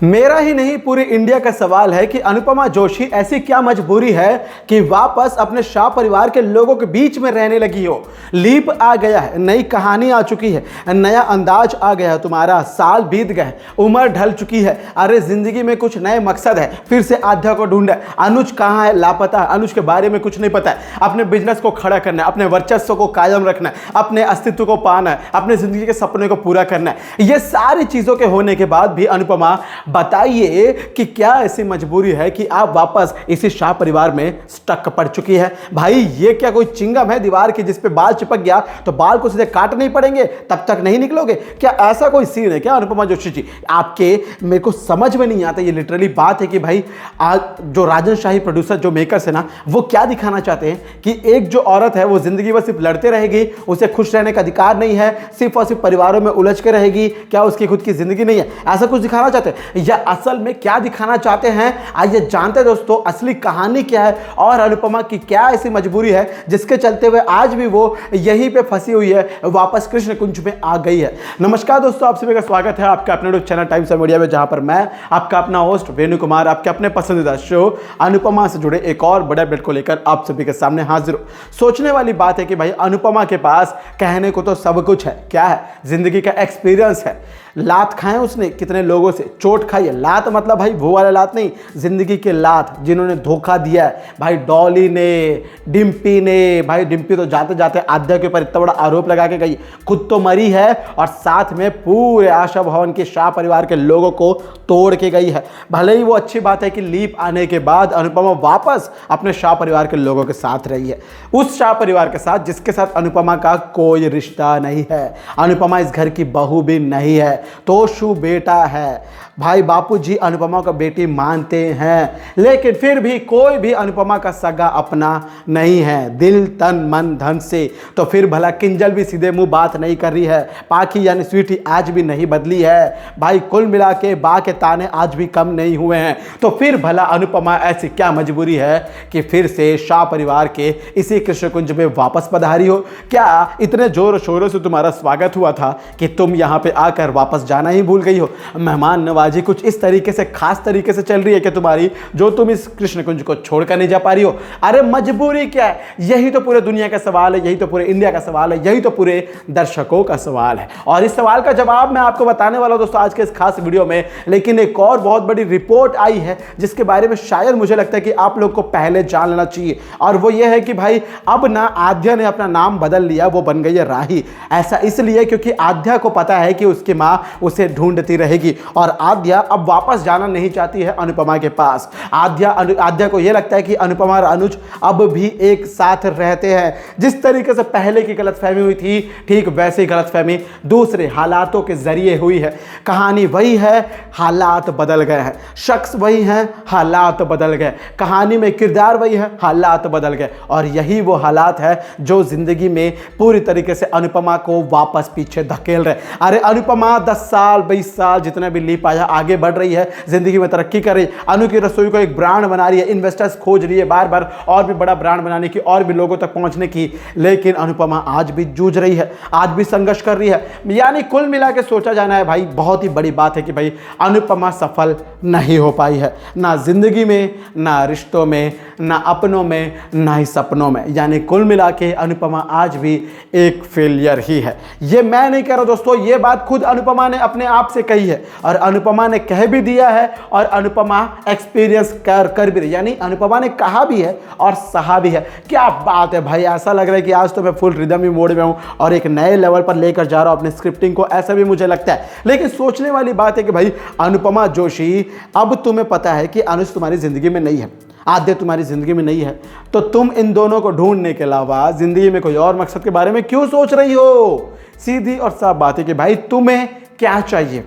मेरा ही नहीं पूरी इंडिया का सवाल है कि अनुपमा जोशी ऐसी क्या मजबूरी है कि वापस अपने शाह परिवार के लोगों के बीच में रहने लगी हो। लीप आ गया है, नई कहानी आ चुकी है, नया अंदाज आ गया है, तुम्हारा साल बीत गए, उम्र ढल चुकी है। अरे जिंदगी में कुछ नए मकसद है, फिर से आध्या को ढूंढे। अनुज कहाँ है? लापता है। अनुज के बारे में कुछ नहीं पता है। अपने बिजनेस को खड़ा करना है, अपने वर्चस्व को कायम रखना है, अपने अस्तित्व को पाना है, अपने जिंदगी के सपने को पूरा करना है। ये सारी चीजों के होने के बाद भी अनुपमा बताइए कि क्या ऐसी मजबूरी है कि आप वापस इसी शाह परिवार में स्टक पड़ चुकी है। भाई ये क्या कोई चिंगम है दीवार की जिस पे बाल चिपक गया तो बाल को सीधे काटने ही पड़ेंगे तब तक नहीं निकलोगे? क्या ऐसा कोई सीन है क्या अनुपमा जोशी जी आपके? मेरे को समझ में नहीं आता। ये लिटरली बात है कि भाई आज जो राजन शाही प्रोड्यूसर जो मेकर्स है ना, वो क्या दिखाना चाहते हैं कि एक जो औरत है वो जिंदगी में सिर्फ लड़ते रहेगी, उसे खुश रहने का अधिकार नहीं है, सिर्फ और सिर्फ परिवारों में उलझ के रहेगी। क्या उसकी खुद की जिंदगी नहीं है? ऐसा कुछ दिखाना चाहते हैं या असल में क्या दिखाना चाहते हैं? आइए जानते हैं दोस्तों असली कहानी क्या है और अनुपमा की क्या ऐसी मजबूरी है जिसके चलते हुए आज भी वो यहीं पे फंसी हुई है, वापस कृष्ण कुंज में आ गई है। नमस्कार दोस्तों, आप सभी का स्वागत है आपका अपने YouTube channel times of media में, जहां पर मैं आपका अपना होस्ट वेणु कुमार आपके अपने पसंदीदा शो अनुपमा से जुड़े एक और बड़े अपडेट को लेकर आप सभी के सामने हाजिर हूं। सोचने वाली बात है कि भाई अनुपमा के पास कहने को तो सब कुछ है। क्या है? जिंदगी का एक्सपीरियंस है। लात खाए उसने कितने लोगों से, चोट खाई है। लात मतलब भाई वो वाला लात नहीं, जिंदगी के लात जिन्होंने धोखा दिया है। भाई डॉली ने, डिम्पी ने, भाई डिम्पी तो जाते जाते आध्या के ऊपर इतना बड़ा आरोप लगा के गई, खुद तो मरी है और साथ में पूरे आशा भवन के शाह परिवार के लोगों को तोड़ के गई है। भले ही वो अच्छी बात है कि लीप आने के बाद अनुपमा वापस अपने शाह परिवार के लोगों के साथ रही है, उस शाह परिवार के साथ जिसके साथ अनुपमा का कोई रिश्ता नहीं है। अनुपमा इस घर की बहू भी नहीं है, तोशु बेटा है। भाई बापूजी अनुपमा को बेटी मानते हैं, लेकिन फिर भी कोई भी अनुपमा का सगा अपना नहीं है दिल तन मन धन से। तो फिर भला किंजल भी सीधे मुंह बात नहीं कर रही है, पाखी यानी स्वीटी आज भी नहीं बदली है। भाई कुल मिला के बा के ताने आज भी कम नहीं हुए हैं। तो फिर भला अनुपमा ऐसी क्या मजबूरी है कि फिर से शाह परिवार के इसी कृष्ण कुंज में वापस पधारी हो? क्या इतने जोर शोरों से तुम्हारा स्वागत हुआ था कि तुम यहां पे आकर वापस जाना ही भूल गई हो? मेहमान नवाजी कुछ इस तरीके से खास तरीके से चल रही है कि तुम्हारी, जो तुम इस कृष्ण कुंज को छोड़कर नहीं जा पा रही हो। अरे मजबूरी क्या है? यही तो पूरे दुनिया का सवाल है, यही तो पूरे इंडिया का सवाल है, यही तो पूरे दर्शकों का सवाल है। और इस सवाल का जवाब मैं आपको बताने वाला हूं दोस्तों आज के इस खास वीडियो में। लेकिन एक और बहुत बड़ी रिपोर्ट आई है जिसके बारे में शायद मुझे लगता है कि आप लोग को पहले जान लेना चाहिए, और वो ये है कि भाई अब ना आध्या ने अपना नाम बदल लिया, वो बन गई है राही। ऐसा इसलिए क्योंकि आध्या को पता है कि उसकी मां उसे ढूंढती रहेगी और आध्या अब वापस जाना नहीं चाहती है अनुपमा के पास। आध्या को यह लगता है कि अनुपमा और अनुज अब भी एक साथ रहते हैं। जिस तरीके से पहले की गलतफहमी हुई थी, ठीक वैसी गलतफहमी दूसरे हालातों के जरिए हुई है। कहानी वही है, हालात बदल गए हैं। शख्स वही है, हालात बदल गए। कहानी में किरदार वही है, हालात बदल गए। और यही वो हालात है जो जिंदगी में पूरी तरीके से अनुपमा को वापस पीछे धकेल रहे। अरे अनुपमा 10 साल 20 साल जितने भी लीप आया आगे बढ़ रही है, जिंदगी में तरक्की कर रही है। अनु की रसोई को एक ब्रांड बना रही है, इन्वेस्टर्स खोज रही है बार बार और भी बड़ा ब्रांड बनाने की, और भी लोगों तक पहुंचने की। लेकिन अनुपमा आज भी जूझ रही है, आज भी संघर्ष कर रही है। यानी कुल मिला के सोचा जाना है भाई, बहुत ही बड़ी बात है कि भाई अनुपमा सफल नहीं हो पाई है, ना जिंदगी में, ना रिश्तों में, ना अपनों में, ना ही सपनों में। यानी कुल मिला के अनुपमा आज भी एक फेलियर ही है। ये मैं नहीं कह रहा दोस्तों, ये बात खुद अनुपमा ने अपने आप से कही है और अनुपमा ने कह भी दिया है और अनुपमा एक्सपीरियंस कर भी रही, यानी अनुपमा ने कहा भी है और सहा भी है। क्या बात है भाई, ऐसा लग रहा है कि आज तो मैं फुल रिदम मोड में हूं और एक नए लेवल पर लेकर जा रहा हूं अपने स्क्रिप्टिंग को, ऐसा भी मुझे लगता है। लेकिन सोचने वाली बात है कि भाई अनुपमा जोशी, अब तुम्हें पता है कि अनुज तुम्हारी जिंदगी में नहीं है, आध्या तुम्हारी जिंदगी में नहीं है, तो तुम इन दोनों को ढूंढने के अलावा जिंदगी में कोई और मकसद के बारे में क्यों सोच रही हो? सीधी और साफ बात है कि भाई तुम्हें क्या चाहिए?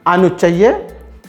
अनुज चाहिए,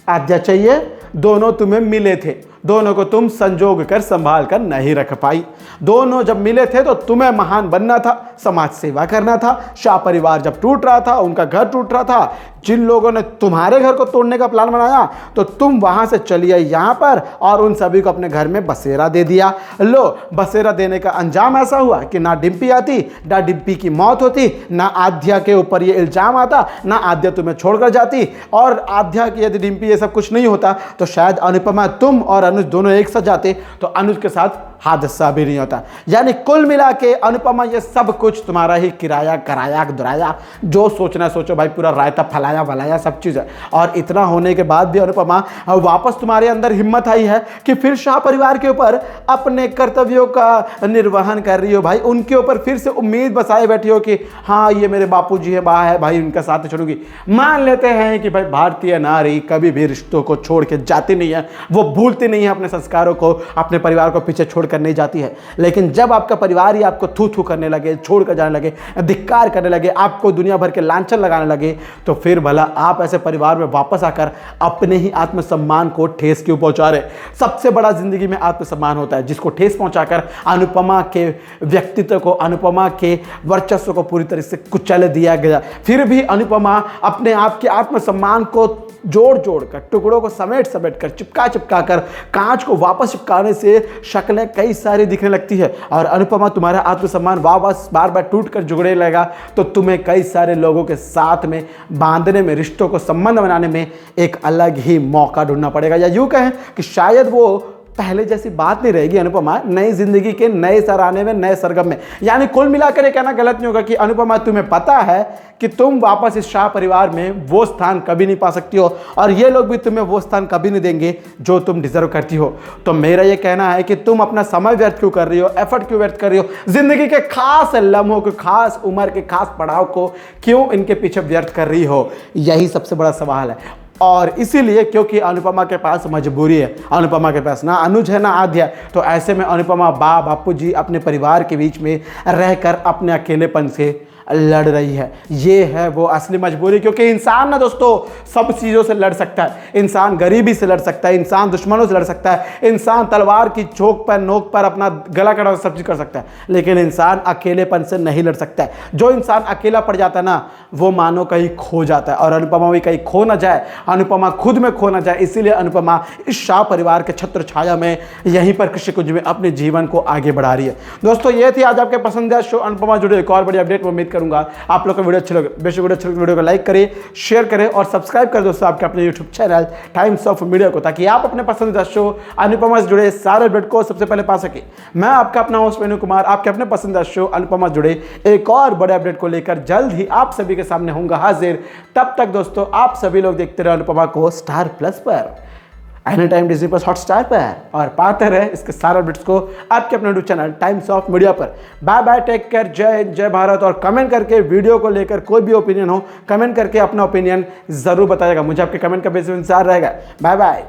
आध्या चाहिए, दोनों तुम्हें मिले थे, दोनों को तुम संजोग कर संभाल कर नहीं रख पाई। दोनों जब मिले थे तो तुम्हें महान बनना था, समाज सेवा करना था। शाह परिवार जब टूट रहा था, उनका घर टूट रहा था, जिन लोगों ने तुम्हारे घर को तोड़ने का प्लान बनाया तो तुम वहां से चली आई यहां पर और उन सभी को अपने घर में बसेरा दे दिया। लो, बसेरा देने का अंजाम ऐसा हुआ कि ना डिम्पी आती, ना डिम्पी की मौत होती, ना आध्या के ऊपर ये इल्जाम आता, ना आध्या तुम्हें छोड़कर जाती। और आध्या की यदि डिम्पी ये सब कुछ नहीं होता तो शायद अनुपमा, तुम और अनुज दोनों एक साथ जाते तो अनुज के साथ हादसा भी नहीं होता। यानी कुल मिला के अनुपमा ये सब कुछ तुम्हारा ही किराया कराया दुराया, जो सोचना सोचो भाई, पूरा रायता फैलाया भलाया सब चीज़ है। और इतना होने के बाद भी अनुपमा वापस तुम्हारे अंदर हिम्मत आई है कि फिर शाह परिवार के ऊपर अपने कर्तव्यों का निर्वहन कर रही हो भाई। उनके ऊपर फिर से उम्मीद बसाए बैठी हो कि हाँ ये मेरे बापूजी है, बा है भाई, उनका साथ छोड़ूंगी। मान लेते हैं कि भाई भारतीय नारी कभी भी रिश्तों को छोड़ के जाती नहीं है, वो भूलती नहीं है अपने संस्कारों को, अपने परिवार को पीछे छोड़ नहीं जाती है। लेकिन जब आपका परिवार ही आपको थू थू करने लगे, छोड़कर जाने लगे, धिक्कार करने लगे, आपको दुनिया भर के लांछन लगाने लगे, तो फिर भला आप ऐसे परिवार में वापस आकर अपने ही आत्मसम्मान को ठेस क्यों पहुंचा रहे। सबसे बड़ा जिंदगी में आत्मसम्मान होता है जिसको ठेस पहुंचाकर अनुपमा के व्यक्तित्व को, अनुपमा के वर्चस्व को पूरी तरह से कुचल दिया गया। फिर भी अनुपमा अपने आप के आत्मसम्मान को जोड़ जोड़ कर, टुकड़ों को समेट समेट कर, चिपका चिपका कर, कांच को वापस चिपकाने से शक्लें कई सारी दिखने लगती है। और अनुपमा, तुम्हारा आत्मसम्मान वापस बार बार टूट कर जुगड़े लगेगा तो तुम्हें कई सारे लोगों के साथ में बांधने में, रिश्तों को संबंध बनाने में एक अलग ही मौका ढूंढना पड़ेगा। या यूं कहें कि शायद वो पहले जैसी बात नहीं रहेगी अनुपमा, नई जिंदगी के नए सराहने में, नए सरगम में। यानी कुल मिलाकर ये कहना गलत नहीं होगा कि अनुपमा, तुम्हें पता है कि तुम वापस इस शाह परिवार में वो स्थान कभी नहीं पा सकती हो और ये लोग भी तुम्हें वो स्थान कभी नहीं देंगे जो तुम डिजर्व करती हो। तो मेरा ये कहना है कि तुम अपना समय व्यर्थ क्यों कर रही हो, एफर्ट क्यों व्यर्थ कर रही हो, जिंदगी के खास लम्हों को, खास उम्र के खास पड़ाव को क्यों इनके पीछे व्यर्थ कर रही हो, यही सबसे बड़ा सवाल है। और इसीलिए क्योंकि अनुपमा के पास मजबूरी है, अनुपमा के पास ना अनुज है ना आध्या, तो ऐसे में अनुपमा बापूजी अपने परिवार के बीच में रहकर अपने अकेलेपन से लड़ रही है। ये है वो असली मजबूरी। क्योंकि इंसान ना दोस्तों सब चीज़ों से लड़ सकता है। इंसान गरीबी से लड़ सकता है, इंसान दुश्मनों से लड़ सकता है, इंसान तलवार की चोक पर, नोक पर अपना गला कटा सब चीज़ कर सकता है, लेकिन इंसान अकेलेपन से नहीं लड़ सकता है। जो इंसान अकेला पड़ जाता है ना, वो मानो कहीं खो जाता है। और अनुपमा भी कहीं खो ना जाए, अनुपमा खुद में खो ना जाए, इसीलिए अनुपमा इस शाह परिवार के छत्र छाया में यहीं पर कृषि कुंज में अपने जीवन को आगे बढ़ा रही है। दोस्तों ये थी आज आपके पसंदीदा शो अनुपमा जुड़े एक और बड़ी अपडेट। उम्मीद करूंगा आप लोग को वीडियो अच्छी लगे। बेशक वीडियो अच्छी लगे, वीडियो को लाइक करें, शेयर करें और सब्सक्राइब करें दोस्तों आपके अपने YouTube channel times of media को, ताकि आप अपने पसंदीदा शो अनुपमा से जुड़े सारे अपडेट को सबसे पहले पा सके। मैं आपका अपना होस्ट वेणु कुमार, आपके अपने पसंदीदा शो अनुपमा से जुड़े एक और बड़े अपडेट को लेकर जल्द ही आप सभी के सामने होऊंगा हाजिर। तब तक दोस्तों आप सभी लोग देखते रहे अनुपमा को स्टार प्लस पर, any time Disney plus Hotstar पर, और पाते रहे इसके सारे अपडेट्स को आपके अपने YouTube channel times of media पर। बाय बाय, टेक केयर, जय हिंद, जय भारत। और कमेंट करके वीडियो को लेकर कोई भी ओपिनियन हो, कमेंट करके अपना ओपिनियन जरूर बताइएगा। मुझे आपके कमेंट का बेसिक इंतजार रहेगा। Bye bye.